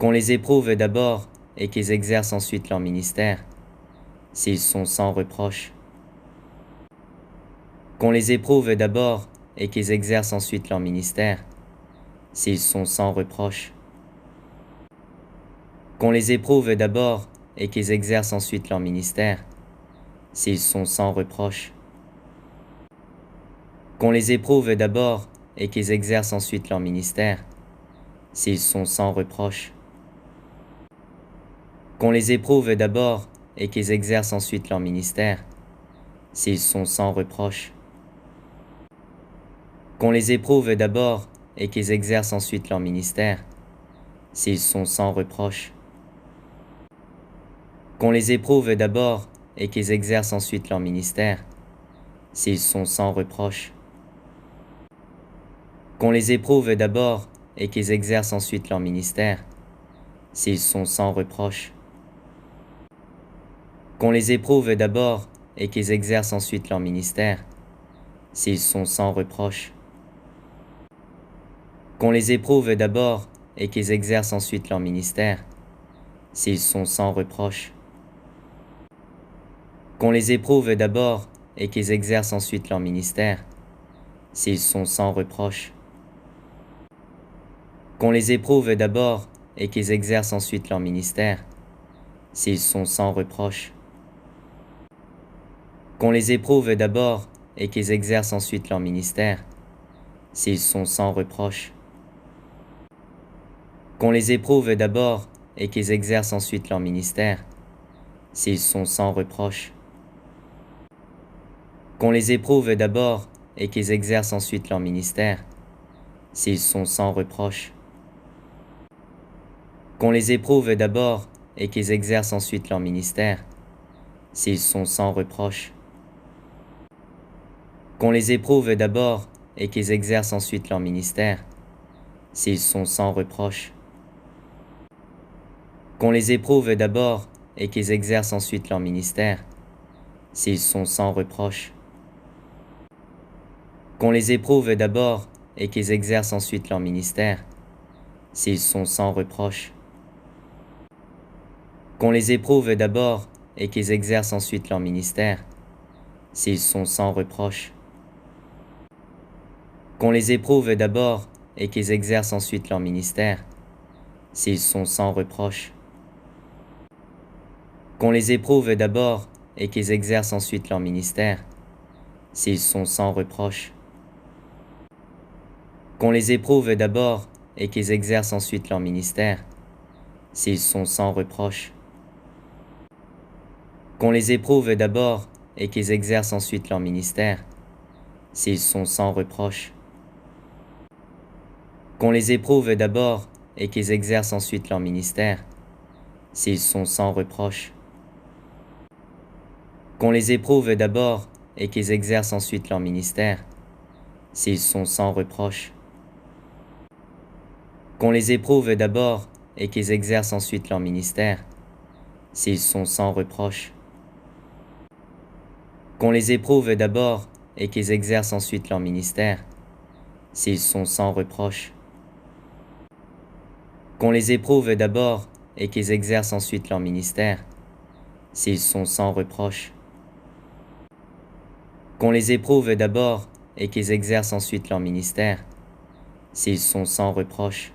Qu'on les éprouve d'abord et qu'ils exercent ensuite leur ministère, s'ils sont sans reproche. Qu'on les éprouve d'abord et qu'ils exercent ensuite leur ministère, s'ils sont sans reproche. Qu'on les éprouve d'abord et qu'ils exercent ensuite leur ministère, s'ils sont sans reproche. Qu'on les éprouve d'abord et qu'ils exercent ensuite leur ministère, s'ils sont sans reproche. Qu'on les éprouve d'abord et qu'ils exercent ensuite leur ministère, s'ils sont sans reproche. Qu'on les éprouve d'abord et qu'ils exercent ensuite leur ministère, s'ils sont sans reproche. Qu'on les éprouve d'abord et qu'ils exercent ensuite leur ministère, s'ils sont sans reproche. Qu'on les éprouve d'abord et qu'ils exercent ensuite leur ministère, s'ils sont sans reproche. Qu'on les éprouve d'abord et qu'ils exercent ensuite leur ministère, s'ils sont sans reproche. Qu'on les éprouve d'abord et qu'ils exercent ensuite leur ministère, s'ils sont sans reproche. Qu'on les éprouve d'abord et qu'ils exercent ensuite leur ministère, s'ils sont sans reproche. Qu'on les éprouve d'abord et qu'ils exercent ensuite leur ministère, s'ils sont sans reproche. Qu'on les éprouve d'abord et qu'ils exercent ensuite leur ministère, s'ils sont sans reproche. Qu'on les éprouve d'abord et qu'ils exercent ensuite leur ministère, s'ils sont sans reproche. Qu'on les éprouve d'abord et qu'ils exercent ensuite leur ministère, s'ils sont sans reproche. Qu'on les éprouve d'abord et qu'ils exercent ensuite leur ministère, s'ils sont sans reproche. Qu'on les éprouve d'abord et qu'ils exercent ensuite leur ministère, s'ils sont sans reproche. Qu'on les éprouve d'abord et qu'ils exercent ensuite leur ministère, s'ils sont sans reproche. Qu'on les éprouve d'abord et qu'ils exercent ensuite leur ministère, s'ils sont sans reproche. Qu'on les éprouve d'abord et qu'ils exercent ensuite leur ministère, s'ils sont sans reproche. Qu'on les éprouve d'abord et qu'ils exercent ensuite leur ministère, s'ils sont sans reproche. Qu'on les éprouve d'abord et qu'ils exercent ensuite leur ministère, s'ils sont sans reproche. Qu'on les éprouve d'abord et qu'ils exercent ensuite leur ministère, s'ils sont sans reproche. Qu'on les éprouve d'abord et qu'ils exercent ensuite leur ministère, s'ils sont sans reproche. Qu'on les éprouve d'abord et qu'ils exercent ensuite leur ministère, s'ils sont sans reproche. Qu'on les éprouve d'abord et qu'ils exercent ensuite leur ministère, s'ils sont sans reproche. Qu'on les éprouve d'abord et qu'ils exercent ensuite leur ministère, s'ils sont sans reproche. Qu'on les éprouve d'abord et qu'ils exercent ensuite leur ministère, s'ils sont sans reproche. Qu'on les éprouve d'abord et qu'ils exercent ensuite leur ministère, s'ils sont sans reproche. Qu'on les éprouve d'abord et qu'ils exercent ensuite leur ministère, s'ils sont sans reproche.